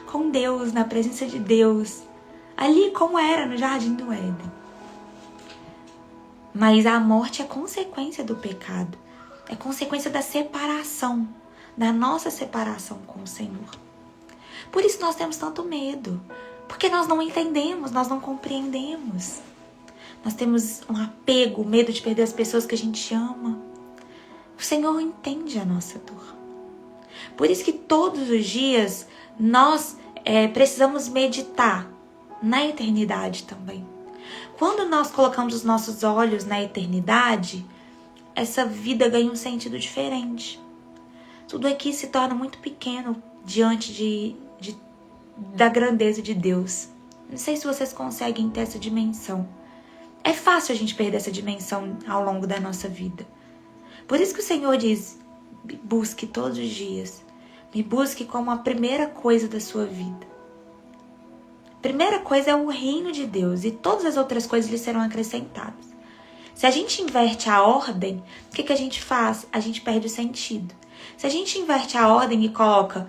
Com Deus, na presença de Deus. Ali como era no Jardim do Éden. Mas a morte é consequência do pecado. É consequência da separação. Da nossa separação com o Senhor. Por isso nós temos tanto medo. Porque nós não entendemos, nós não compreendemos. Nós temos um apego, medo de perder as pessoas que a gente ama. O Senhor entende a nossa dor. Por isso que todos os dias nós precisamos meditar na eternidade também. Quando nós colocamos os nossos olhos na eternidade, essa vida ganha um sentido diferente. Tudo aqui se torna muito pequeno diante da grandeza de Deus. Não sei se vocês conseguem ter essa dimensão. É fácil a gente perder essa dimensão ao longo da nossa vida. Por isso que o Senhor diz, me busque todos os dias. Me busque como a primeira coisa da sua vida. A primeira coisa é o reino de Deus e todas as outras coisas lhe serão acrescentadas. Se a gente inverte a ordem, o que a gente faz? A gente perde o sentido. Se a gente inverte a ordem e coloca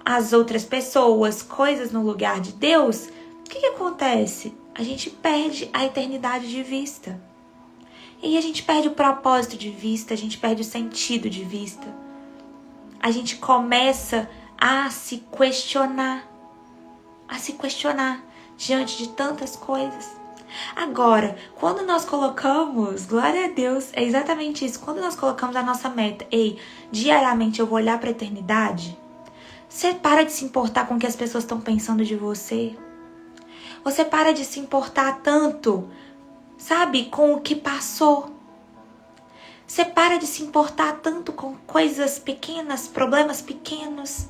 as outras pessoas, coisas no lugar de Deus, o que acontece? A gente perde a eternidade de vista. E a gente perde o propósito de vista, a gente perde o sentido de vista. A gente começa a se questionar diante de tantas coisas. Agora, quando nós colocamos, glória a Deus, é exatamente isso, quando nós colocamos a nossa meta, diariamente eu vou olhar para a eternidade, você para de se importar com o que as pessoas estão pensando de você. Você para de se importar tanto, sabe, com o que passou. Você para de se importar tanto com coisas pequenas, problemas pequenos.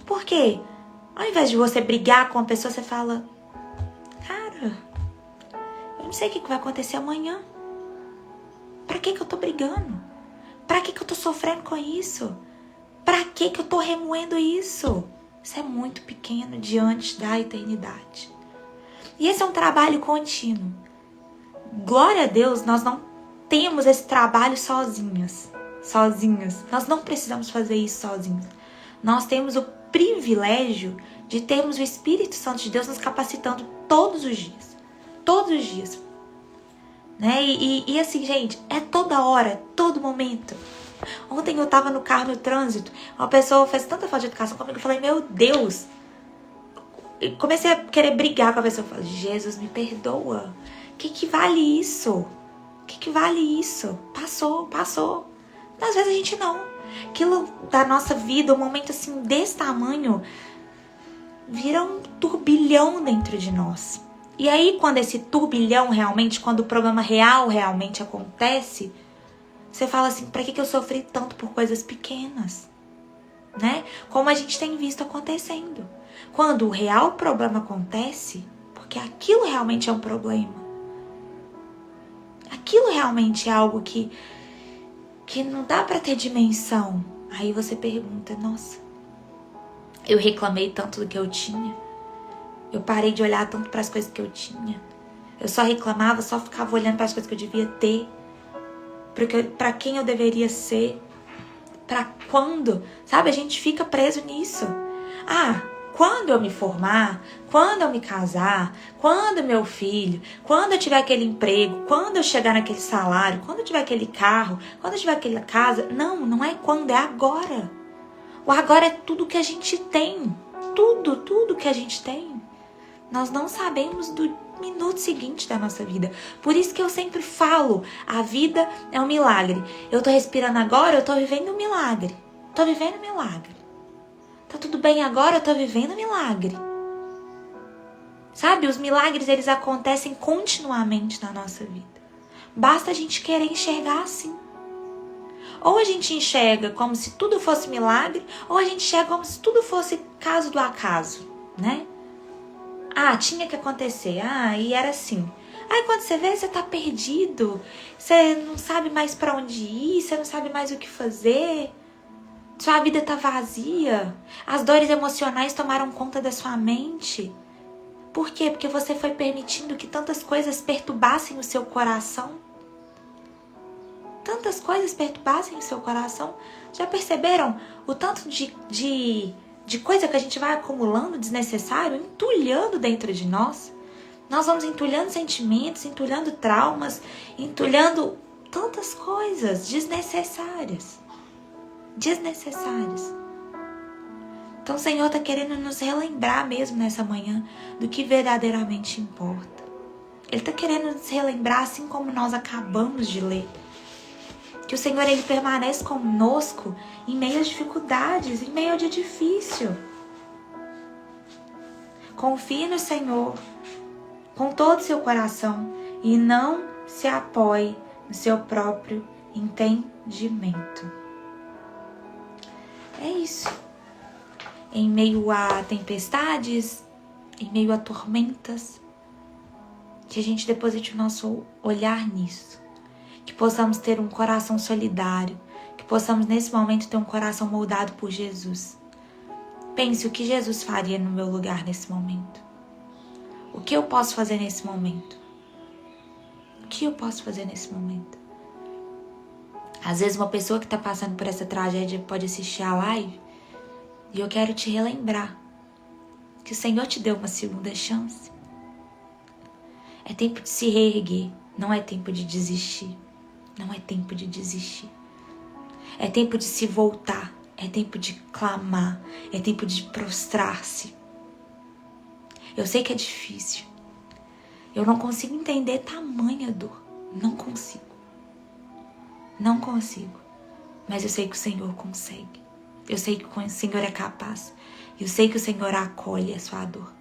Por quê? Ao invés de você brigar com a pessoa, você fala, cara, eu não sei o que vai acontecer amanhã. Pra que eu tô brigando? Pra que eu tô sofrendo com isso? Pra que eu tô remoendo isso? Isso é muito pequeno diante da eternidade. E esse é um trabalho contínuo. Glória a Deus, nós não temos esse trabalho sozinhas. Nós não precisamos fazer isso sozinhos. Nós temos o privilégio de termos o Espírito Santo de Deus nos capacitando todos os dias. Todos os dias. né? E assim, gente, é toda hora, todo momento. Ontem eu tava no carro, no trânsito, uma pessoa fez tanta falta de educação comigo, eu falei, meu Deus. Eu comecei a querer brigar com a pessoa. Eu falei, Jesus, me perdoa. O que vale isso? O que vale isso? Passou. Às vezes a gente não. Aquilo da nossa vida, um momento assim desse tamanho, vira um turbilhão dentro de nós. E aí, quando esse turbilhão realmente, quando o problema real realmente acontece, você fala assim, pra que eu sofri tanto por coisas pequenas? Né? Como a gente tem visto acontecendo. Quando o real problema acontece, porque aquilo realmente é um problema. Aquilo realmente é algo que não dá pra ter dimensão. Aí você pergunta, nossa, eu reclamei tanto do que eu tinha. Eu parei de olhar tanto para as coisas que eu tinha. Eu só reclamava, só ficava olhando para as coisas que eu devia ter. Para quem eu deveria ser. Para quando? Sabe, a gente fica preso nisso. Ah, quando eu me formar, quando eu me casar, quando meu filho, quando eu tiver aquele emprego, quando eu chegar naquele salário, quando eu tiver aquele carro, quando eu tiver aquela casa. Não é quando, é agora. O agora é tudo que a gente tem. Tudo que a gente tem. Nós não sabemos do minuto seguinte da nossa vida. Por isso que eu sempre falo, a vida é um milagre. Eu tô respirando agora, eu tô vivendo um milagre. Tô vivendo um milagre. Tá tudo bem agora, eu tô vivendo um milagre. Sabe, os milagres, eles acontecem continuamente na nossa vida. Basta a gente querer enxergar assim. Ou a gente enxerga como se tudo fosse milagre, ou a gente enxerga como se tudo fosse caso do acaso, né? Ah, tinha que acontecer. Ah, e era assim. Aí quando você vê, você tá perdido. Você não sabe mais pra onde ir, você não sabe mais o que fazer. Sua vida tá vazia. As dores emocionais tomaram conta da sua mente. Por quê? Porque você foi permitindo que tantas coisas perturbassem o seu coração. Tantas coisas perturbassem o seu coração. Já perceberam o tanto de coisa que a gente vai acumulando desnecessário, entulhando dentro de nós? Nós vamos entulhando sentimentos, entulhando traumas, entulhando tantas coisas desnecessárias. Então o Senhor está querendo nos relembrar mesmo nessa manhã do que verdadeiramente importa. Ele está querendo nos relembrar, assim como nós acabamos de ler, que o Senhor, Ele permanece conosco em meio às dificuldades, em meio ao dia difícil. Confie no Senhor com todo o seu coração e não se apoie no seu próprio entendimento. É isso. Em meio a tempestades, em meio a tormentas, que a gente deposite o nosso olhar nisso. Que possamos ter um coração solidário, que possamos nesse momento ter um coração moldado por Jesus. Pense o que Jesus faria no meu lugar nesse momento. O que eu posso fazer nesse momento? O que eu posso fazer nesse momento? Às vezes uma pessoa que está passando por essa tragédia pode assistir a live e eu quero te relembrar que o Senhor te deu uma segunda chance. É tempo de se reerguer, não é tempo de desistir. Não é tempo de desistir. É tempo de se voltar. É tempo de clamar. É tempo de prostrar-se. Eu sei que é difícil. Eu não consigo entender tamanha dor. Não consigo. Mas eu sei que o Senhor consegue. Eu sei que o Senhor é capaz. Eu sei que o Senhor acolhe a sua dor.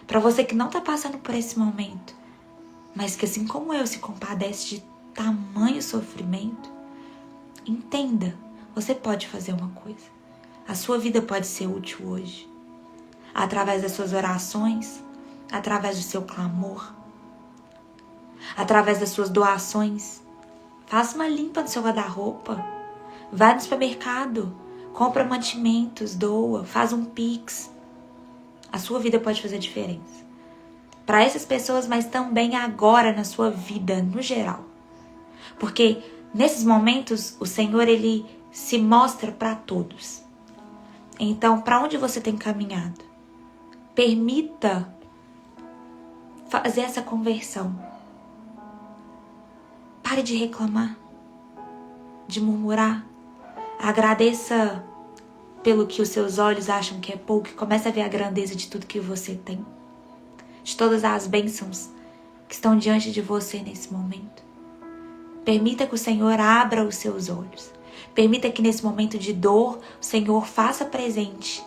Para você que não está passando por esse momento, mas que assim como eu se compadece de tamanho sofrimento, entenda, você pode fazer uma coisa. A sua vida pode ser útil hoje. Através das suas orações, através do seu clamor, através das suas doações. Faça uma limpa no seu guarda-roupa. Vai no supermercado, compra mantimentos, doa, faz um Pix. A sua vida pode fazer diferença. Para essas pessoas, mas também agora na sua vida, no geral. Porque nesses momentos o Senhor, Ele se mostra para todos. Então, para onde você tem caminhado? Permita fazer essa conversão. Pare de reclamar, de murmurar. Agradeça pelo que os seus olhos acham que é pouco e comece a ver a grandeza de tudo que você tem. De todas as bênçãos que estão diante de você nesse momento. Permita que o Senhor abra os seus olhos. Permita que nesse momento de dor, o Senhor faça presente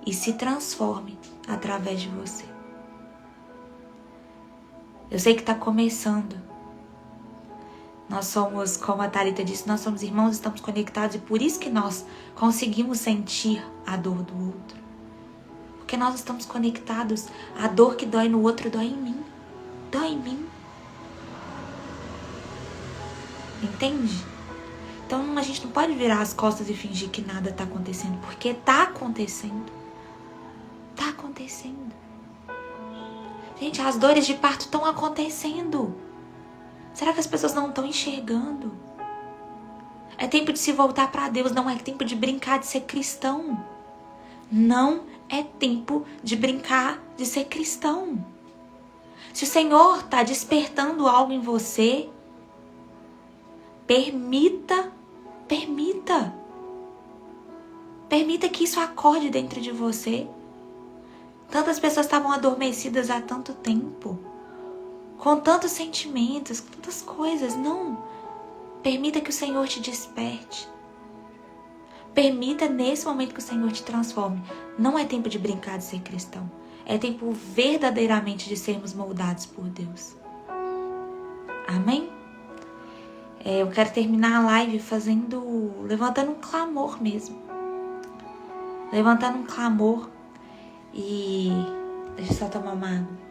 e se transforme através de você. Eu sei que está começando. Nós somos, como a Thalita disse, nós somos irmãos, estamos conectados e por isso que nós conseguimos sentir a dor do outro. Porque nós estamos conectados. A dor que dói no outro dói em mim. Dói em mim. Entende? Então a gente não pode virar as costas e fingir que nada está acontecendo. Porque está acontecendo. Está acontecendo. Gente, as dores de parto estão acontecendo. Será que as pessoas não estão enxergando? É tempo de se voltar para Deus. Não é tempo de brincar de ser cristão. Não é tempo de brincar de ser cristão. Se o Senhor está despertando algo em você, permita que isso acorde dentro de você. Tantas pessoas estavam adormecidas há tanto tempo, com tantos sentimentos, tantas coisas. Não. Permita que o Senhor te desperte. Permita nesse momento que o Senhor te transforme. Não é tempo de brincar de ser cristão. É tempo verdadeiramente de sermos moldados por Deus. Amém? Eu quero terminar a live levantando um clamor mesmo. Levantando um clamor. E deixa eu só tomar uma água.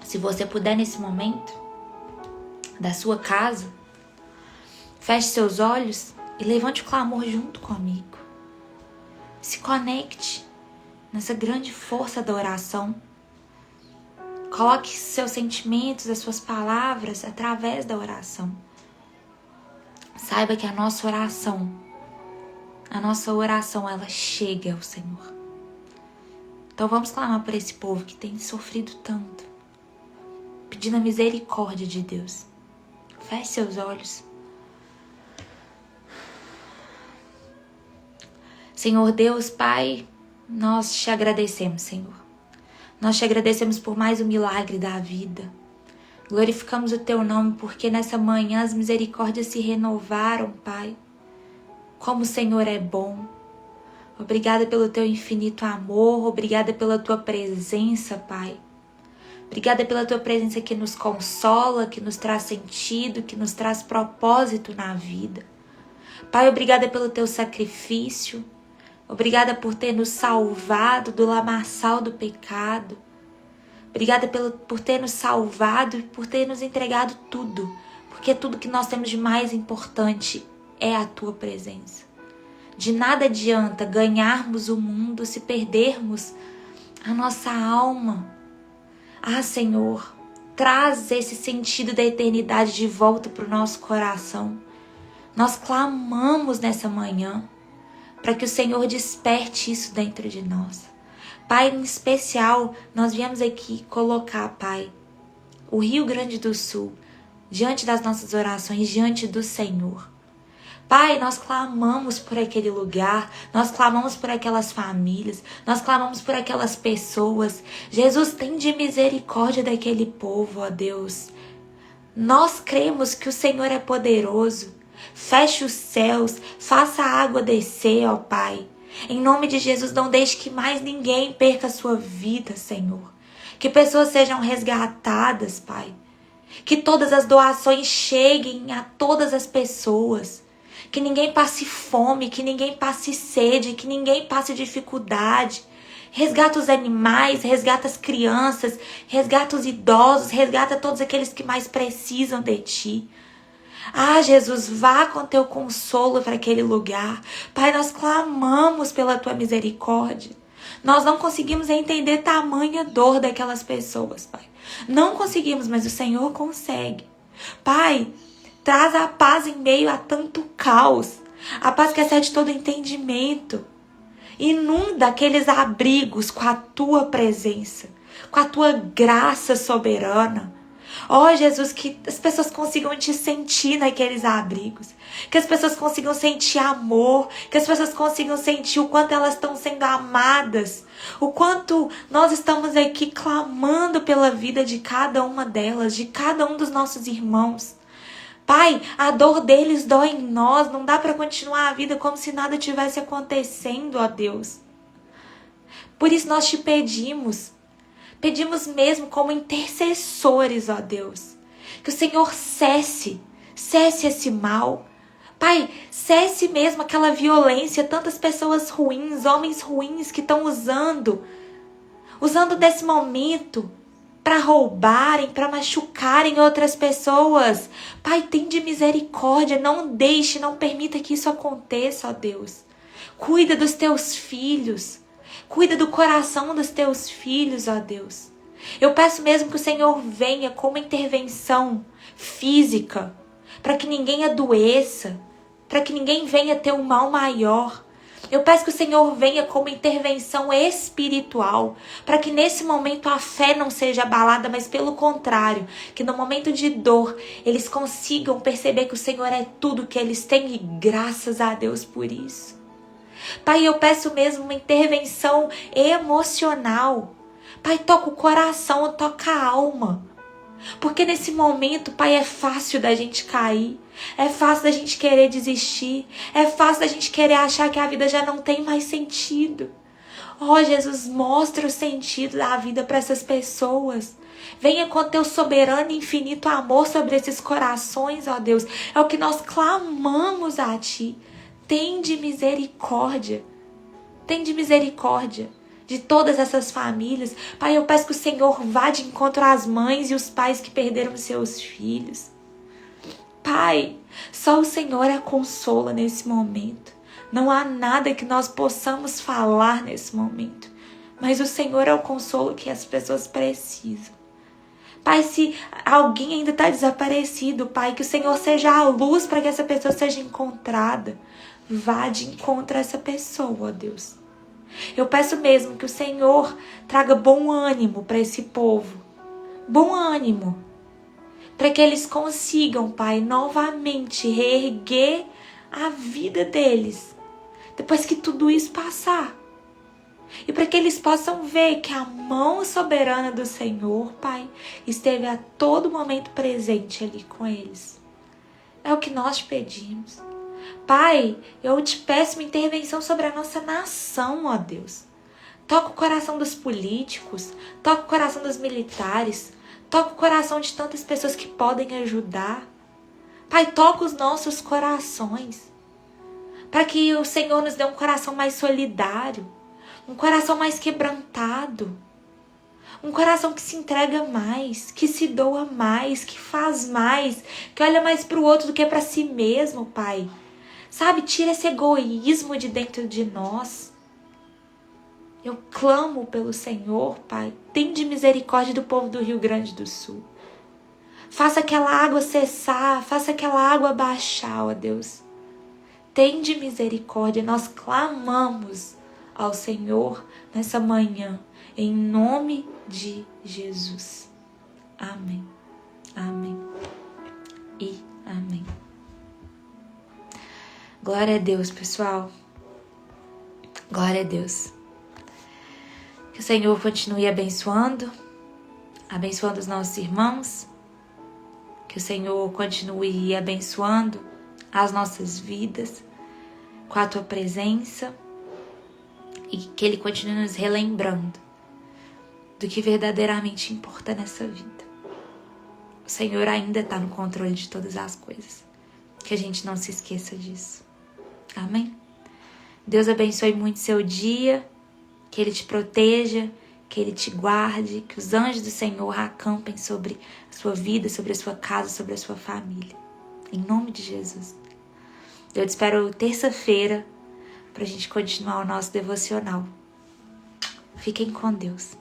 Se você puder nesse momento, da sua casa, feche seus olhos e levante o clamor junto comigo. Se conecte nessa grande força da oração. Coloque seus sentimentos, as suas palavras através da oração. Saiba que a nossa oração, ela chega ao Senhor. Então vamos clamar por esse povo que tem sofrido tanto, pedindo a misericórdia de Deus. Feche seus olhos. Senhor Deus, Pai, nós te agradecemos, Senhor. Nós te agradecemos por mais um milagre da vida. Glorificamos o Teu nome porque nessa manhã as misericórdias se renovaram, Pai. Como o Senhor é bom. Obrigada pelo Teu infinito amor. Obrigada pela Tua presença, Pai. Obrigada pela Tua presença que nos consola, que nos traz sentido, que nos traz propósito na vida. Pai, obrigada pelo Teu sacrifício. Obrigada por ter nos salvado do lamaçal do pecado. Obrigada por ter nos salvado e por ter nos entregado tudo. Porque tudo que nós temos de mais importante é a Tua presença. De nada adianta ganharmos o mundo se perdermos a nossa alma. Ah, Senhor, traz esse sentido da eternidade de volta para o nosso coração. Nós clamamos nessa manhã para que o Senhor desperte isso dentro de nós. Pai, em especial, nós viemos aqui colocar, Pai, o Rio Grande do Sul diante das nossas orações, diante do Senhor. Pai, nós clamamos por aquele lugar, nós clamamos por aquelas famílias, nós clamamos por aquelas pessoas. Jesus, tem de misericórdia daquele povo, ó Deus. Nós cremos que o Senhor é poderoso. Feche os céus, faça a água descer, ó Pai. Em nome de Jesus, não deixe que mais ninguém perca a sua vida, Senhor. Que pessoas sejam resgatadas, Pai. Que todas as doações cheguem a todas as pessoas. Que ninguém passe fome, que ninguém passe sede, que ninguém passe dificuldade. Resgata os animais, resgata as crianças, resgata os idosos, resgata todos aqueles que mais precisam de Ti. Ah, Jesus, vá com Teu consolo para aquele lugar. Pai, nós clamamos pela Tua misericórdia. Nós não conseguimos entender tamanha dor daquelas pessoas, Pai. Não conseguimos, mas o Senhor consegue. Pai, traz a paz em meio a tanto caos. A paz que excede todo entendimento. Inunda aqueles abrigos com a Tua presença. com a tua graça soberana. Ó Jesus, que as pessoas consigam te sentir naqueles abrigos, que as pessoas consigam sentir amor, que as pessoas consigam sentir o quanto elas estão sendo amadas, o quanto nós estamos aqui clamando pela vida de cada uma delas, de cada um dos nossos irmãos. Pai, a dor deles dói em nós, não dá para continuar a vida como se nada tivesse acontecendo, ó Deus. Por isso nós te pedimos mesmo como intercessores, ó Deus, que o Senhor cesse esse mal. Pai, cesse mesmo aquela violência, tantas pessoas ruins, homens ruins que estão usando desse momento para roubarem, para machucarem outras pessoas. Pai, tem de misericórdia, não deixe, não permita que isso aconteça, ó Deus. Cuida dos teus filhos. Cuida do coração dos teus filhos, ó Deus. Eu peço mesmo que o Senhor venha com uma intervenção física, para que ninguém adoeça, para que ninguém venha ter um mal maior. Eu peço que o Senhor venha com uma intervenção espiritual, para que nesse momento a fé não seja abalada, mas pelo contrário, que no momento de dor eles consigam perceber que o Senhor é tudo que eles têm e graças a Deus por isso. Pai, eu peço mesmo uma intervenção emocional. Pai, toca o coração, toca a alma. Porque nesse momento, Pai, é fácil da gente cair. É fácil da gente querer desistir. É fácil da gente querer achar que a vida já não tem mais sentido. Ó Jesus, mostra o sentido da vida para essas pessoas. Venha com teu soberano e infinito amor sobre esses corações, ó Deus. É o que nós clamamos a Ti. Tende misericórdia. Tende misericórdia de todas essas famílias. Pai, eu peço que o Senhor vá de encontro às mães e os pais que perderam seus filhos. Pai, só o Senhor é consola nesse momento. Não há nada que nós possamos falar nesse momento. Mas o Senhor é o consolo que as pessoas precisam. Pai, se alguém ainda está desaparecido, Pai, que o Senhor seja a luz para que essa pessoa seja encontrada. Vá de encontro a essa pessoa, ó Deus. Eu peço mesmo que o Senhor traga bom ânimo para esse povo. Bom ânimo. Para que eles consigam, Pai, novamente reerguer a vida deles. Depois que tudo isso passar. E para que eles possam ver que a mão soberana do Senhor, Pai, esteve a todo momento presente ali com eles. É o que nós te pedimos. Pai, eu te peço uma intervenção sobre a nossa nação, ó Deus. Toca o coração dos políticos, toca o coração dos militares, toca o coração de tantas pessoas que podem ajudar. Pai, toca os nossos corações, para que o Senhor nos dê um coração mais solidário, um coração mais quebrantado, um coração que se entrega mais, que se doa mais, que faz mais, que olha mais para o outro do que para si mesmo, Pai. Sabe, tira esse egoísmo de dentro de nós. Eu clamo pelo Senhor, Pai. Tende misericórdia do povo do Rio Grande do Sul. Faça aquela água cessar, faça aquela água baixar, ó Deus. Tende misericórdia. Nós clamamos ao Senhor nessa manhã, em nome de Jesus. Amém. Amém. E amém. Glória a Deus, pessoal. Glória a Deus. Que o Senhor continue abençoando os nossos irmãos. Que o Senhor continue abençoando as nossas vidas com a Tua presença. E que Ele continue nos relembrando do que verdadeiramente importa nessa vida. O Senhor ainda está no controle de todas as coisas. Que a gente não se esqueça disso. Amém? Deus abençoe muito seu dia, que Ele te proteja, que Ele te guarde, que os anjos do Senhor acampem sobre a sua vida, sobre a sua casa, sobre a sua família. Em nome de Jesus. Eu te espero terça-feira para a gente continuar o nosso devocional. Fiquem com Deus.